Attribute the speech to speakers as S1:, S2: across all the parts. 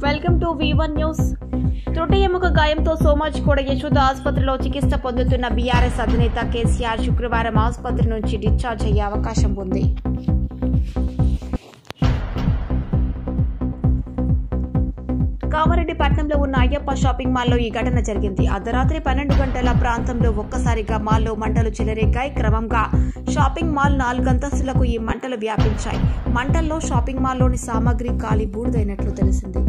S1: Welcome to V1 news. త్రుటి ఎముక గాయంతో సోమాజిగూడ యశోద ఆసుపత్రిలో చికిత్స పొందుతున్న బీఆర్ఎస్ అధినేత కేసీఆర్ శుక్రవారం ఆసుపత్రి నుంచి డిశ్చార్జ్ అయ్యే అవకాశం ఉంది. కామారెడ్డి పట్టణంలో ఉన్న అయ్యప్ప షాపింగ్ మాల్లో ఈ ఘటన జరిగింది. అర్ధరాత్రి 12 గంటల ప్రాంతంలో ఒక్కసారిగా మాల్లో మంటలు చెలరేగాయి. క్రమంగా షాపింగ్ మాల్ 4 అంతస్తులకు ఈ మంటలు వ్యాపించాయి. మంటల్లో షాపింగ్ మాల్లోని సామాగ్రి కాలి బూడిదైనట్లు తెలిసింది.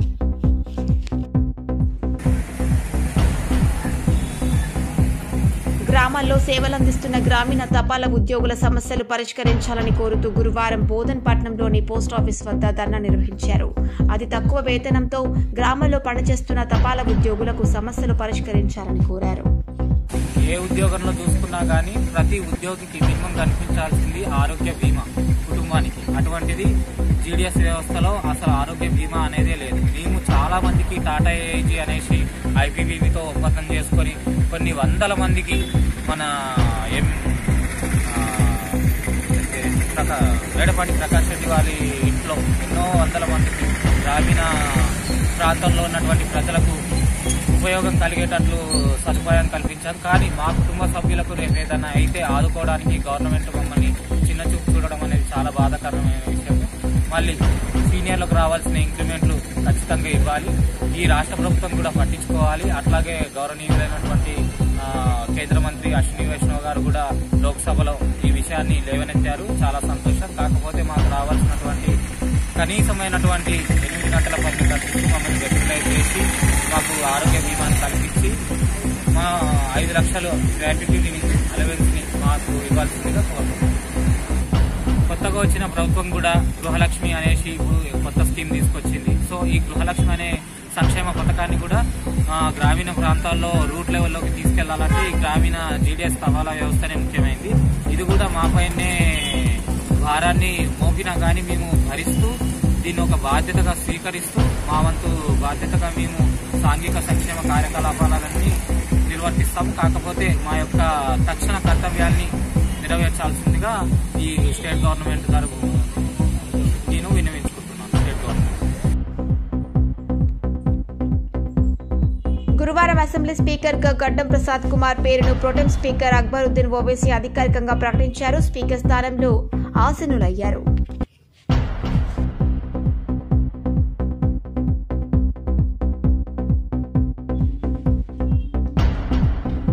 S1: గ్రామాల్లో సేవలందిస్తున్న గ్రామీణ తపాలా ఉద్యోగుల సమస్యలు పరిష్కరించాలని కోరుతూ గురువారం బోధన్ పట్టణంలోని పోస్టాఫీస్ వద్ద ధర్నా నిర్వహించారు. అతి తక్కువ వేతనంతో గ్రామాల్లో పనిచేస్తున్న తపాలా ఉద్యోగులకు సమస్యలు పరిష్కరించాలని కోరారు.
S2: ఏ ఉద్యోగంలో చూసుకున్నా కానీ ప్రతి ఉద్యోగికి మినిమం కనిపించాల్సింది ఆరోగ్య బీమా కుటుంబానికి. అటువంటిది జీడీఎస్ వ్యవస్థలో అసలు ఆరోగ్య బీమా అనేదే లేదు. మేము చాలా మందికి టాటా ఏజీ అనేసి ఐపీబీబీతో ఒప్పందం చేసుకొని కొన్ని వందల మందికి మన వేడపాటి ప్రకాష్ రెడ్డి వారి ఇంట్లో ఎన్నో వందల మందికి గ్రామీణ ప్రాంతంలో ఉన్నటువంటి ప్రజలకు ఉపయోగం కలిగేటట్లు సదుపాయం కల్పించారు. కానీ మా కుటుంబ సభ్యులకు రేపు ఏదైనా అయితే ఆదుకోవడానికి గవర్నమెంట్ మమ్మల్ని చిన్న చూపు చూడడం అనేది చాలా బాధాకరమైన విషయం. మళ్ళీ సీనియర్లకు రావాల్సిన ఇంక్రిమెంట్లు ఖచ్చితంగా ఇవ్వాలి. ఈ రాష్ట్ర ప్రభుత్వం కూడా పట్టించుకోవాలి. అట్లాగే గౌరవనీయులైనటువంటి కేంద్ర మంత్రి అశ్విని వైష్ణవ్ గారు కూడా లోక్సభలో ఈ విషయాన్ని లేవనెత్తారు. చాలా సంతోషం. కాకపోతే మాకు రావాల్సినటువంటి కనీసమైనటువంటి 8 గంటల పని కల్పించి మమ్మల్ని రెగ్యులైజ్ చేసి మాకు ఆరోగ్య బీమాను కల్పించి మా 5 లక్షలు గ్రాట్యుటీని అలవెన్స్ని మాకు ఇవ్వాల్సిందిగా కోరుతున్నాం. కొత్తగా వచ్చిన ప్రభుత్వం కూడా గృహలక్ష్మి అనేసి కొత్త స్కీమ్ తీసుకొచ్చింది. సో ఈ గృహలక్ష్మి అనే సంక్షేమ పథకాన్ని కూడా గ్రామీణ ప్రాంతాల్లో రూట్ లెవెల్లోకి తీసుకెళ్లాలంటే ఈ గ్రామీణ జీడీఎస్ తపాలా వ్యవస్థనే ముఖ్యమైనది. ఇది కూడా మాపైనే భారాన్ని మోపినా కానీ మేము భరిస్తూ దీన్ని ఒక బాధ్యతగా స్వీకరిస్తూ మా వంతు బాధ్యతగా మేము సాంఘిక సంక్షేమ కార్యకలాపాలన్నీ నిర్వర్తిస్తాము. కాకపోతే మా యొక్క తక్షణ కర్తవ్యాన్ని నెరవేర్చాల్సిందిగా ఈ స్టేట్ గవర్నమెంట్ తరఫు నేను విన్నవించుకుంటున్నాను. స్టేట్ గవర్నమెంట్
S1: గురువారం అసెంబ్లీ స్పీకర్ గా గడ్డం ప్రసాద్ కుమార్ పేరును ప్రోటెం స్పీకర్ అక్బరుద్దీన్ ఓవైసీ అధికారికంగా ప్రకటించారు. స్పీకర్ స్థానంలో ఆసీనులయ్యారు.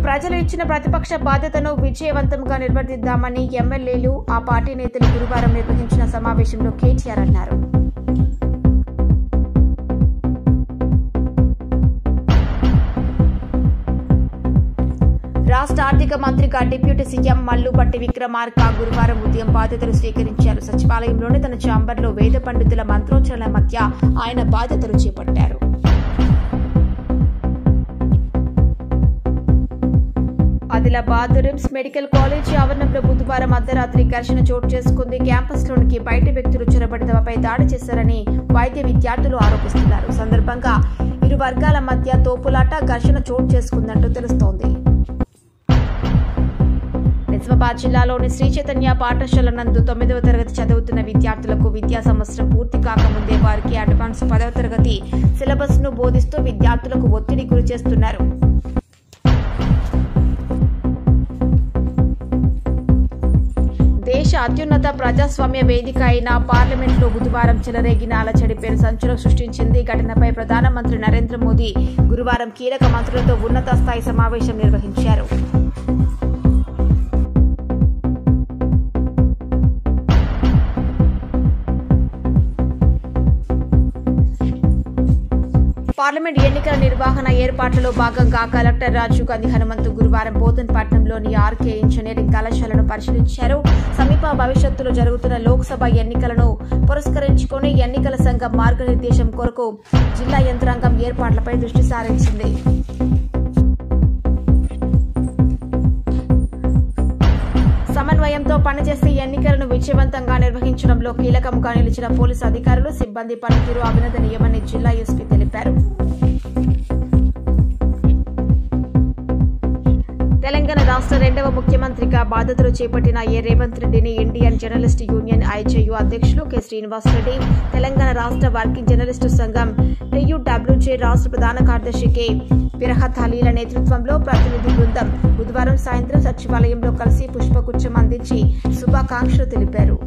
S1: ప్రజలు ఇచ్చిన ప్రతిపక్ష బాధ్యతను విజయవంతంగా నిర్వర్తిద్దామని ఎమ్మెల్యేలు, ఆ పార్టీ నేతలు గురువారం నిర్వహించిన సమావేశంలో కేటీఆర్ అన్నారు. రాష్ట్ర ఆర్థిక మంత్రిగా డిప్యూటీ సీఎం మల్లుపట్టి విక్రమార్క గురువారం ఉదయం బాధ్యతలు స్వీకరించారు. సచివాలయంలోని తన ఛాంబర్లో వేద పండితుల మంత్రోచ్చరణల మధ్య ఆయన బాధ్యతలు చేపట్టారు. ఆదిలాబాద్ రిమ్స్ మెడికల్ కాలేజీ ఆవరణంలో బుధవారం అర్ధరాత్రి ఘర్షణ చోటు చేసుకుంది. క్యాంపస్లోనికి బయట వ్యక్తులు చొరబడి తమపై దాడి చేశారని వైద్య విద్యార్థులు ఆరోపిస్తున్నారు. సందర్భంగా ఇరు వర్గాల మధ్య తోపులాట, ఘర్షణ చోటు చేసుకుందంటూ తెలుస్తోంది. నిజామాబాద్ జిల్లాలోని శ్రీ చైతన్య పాఠశాల నందు 9వ తరగతి చదువుతున్న విద్యార్థులకు విద్యా సంవత్సరం పూర్తి కాకముందే వారికి అడ్వాన్స్ 10వ తరగతి సిలబస్ ను బోధిస్తూ విద్యార్థులకు ఒత్తిడి గురి చేస్తున్నారు. దేశ అత్యున్నత ప్రజాస్వామ్య వేదిక అయిన పార్లమెంట్లో బుధవారం చెలరేగిన అలచడి పేరు సంచలనం సృష్టించింది. ఘటనపై ప్రధానమంత్రి నరేంద్ర మోదీ గురువారం కీలక మంత్రులతో ఉన్నత స్థాయి సమావేశం నిర్వహించారు. పార్లమెంట్ ఎన్నికల నిర్వహణ ఏర్పాట్లలో భాగంగా కలెక్టర్ రాజీవ్ గాంధీ హనుమంతు గురువారం బోధన్ పట్టణంలోని ఆర్కే ఇంజనీరింగ్ కళాశాలను పరిశీలించారు. సమీప భవిష్యత్తులో జరుగుతున్న లోక్సభ ఎన్నికలను పురస్కరించుకుని ఎన్నికల సంఘం మార్గనిర్దేశం కొరకు జిల్లా యంత్రాంగం ఏర్పాట్లపై దృష్టి సారించింది. సమన్వయంతో పనిచేసి ఎన్నికలను విజయవంతంగా నిర్వహించడంలో కీలకంగా నిలిచిన పోలీసు అధికారులు, సిబ్బంది పనితీరు అభినందనీయమని జిల్లా ఎస్పీ తెలిపారు. తెలంగాణ రాష్ట్ర రెండవ ముఖ్యమంత్రిగా బాధ్యతలు చేపట్టిన రేవంత్ రెడ్డిని ఇండియన్ జర్నలిస్ట్ యూనియన్ ఐజేయూ అధ్యక్షులు కె శ్రీనివాసరెడ్డి, తెలంగాణ రాష్ట్ర వర్కింగ్ జర్నలిస్టు సంఘం TUWJ రాష్ట్ర ప్రధాన కార్యదర్శి కె ఫిర్హత్ అలీల నేతృత్వంలో ప్రతినిధి బృందం బుధవారం సాయంత్రం సచివాలయంలో కలిసి పుష్పగుచ్చం అందించి శుభాకాంక్షలు తెలిపారు.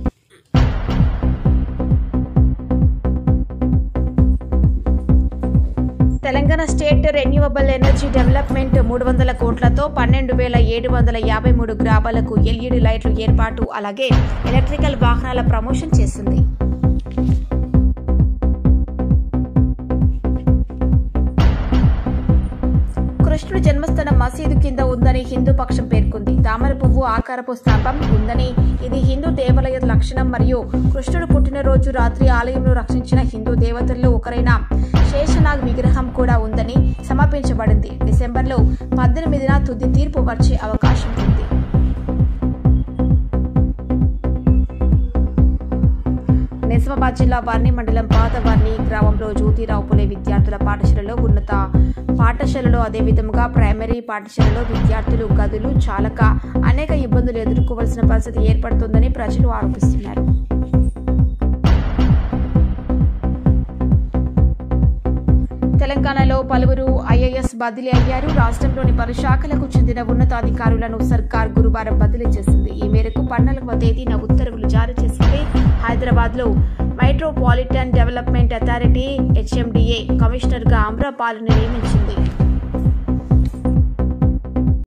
S1: Telangana state renewable energy development 300 కోట్లతో 12,753 గ్రామాలకు LED లైట్లు ఏర్పాటు, అలాగే ఎలక్ట్రికల్ వాహనాల ప్రమోషన్ చేసింది. కృష్ణుడి జన్మస్థానం మసీదు కింద ఉందని హిందూ పక్షం పేర్కొంది. తామర పువ్వు ఆకారపు స్తంభం ఉందని, ఇది హిందూ దేవాలయ లక్షణం మరియు కృష్ణుడు పుట్టినరోజు రాత్రి ఆలయంలో రక్షించిన హిందూ దేవతల్లో ఒకరైన శేషనాగ్ విగ్రహం కూడా ఉందని సమర్పించబడింది. డిసెంబర్లో 18న తుది తీర్పు వచ్చే అవకాశం ఉంది. నిజామాబాద్ జిల్లా వర్ణి మండలం పాత వర్ణి గ్రామంలో జ్యోతిరావు పులే విద్యార్థుల పాఠశాలలో, ఉన్నత పాఠశాలలో, అదేవిధంగా ప్రైమరీ పాఠశాలలో విద్యార్థులు గదులు చాలక అనేక ఇబ్బందులు ఎదుర్కోవాల్సిన పరిస్థితి ఏర్పడుతుందని ప్రజలు ఆరోపిస్తున్నారు. తెలంగాణలో పలువురు IAS బదిలీ అయ్యారు. రాష్ట్రంలోని పలు శాఖలకు చెందిన ఉన్నతాధికారులను సర్కార్ గురువారం బదిలీ చేసింది. ఈ మేరకు 14వ తేదీన ఉత్తర్వులు జారీ చేసింది. హైదరాబాద్లో మెట్రోపాలిటన్ డెవలప్మెంట్ అథారిటీ HMDA కమిషనర్గా అమ్రపాల్ను నియమించింది.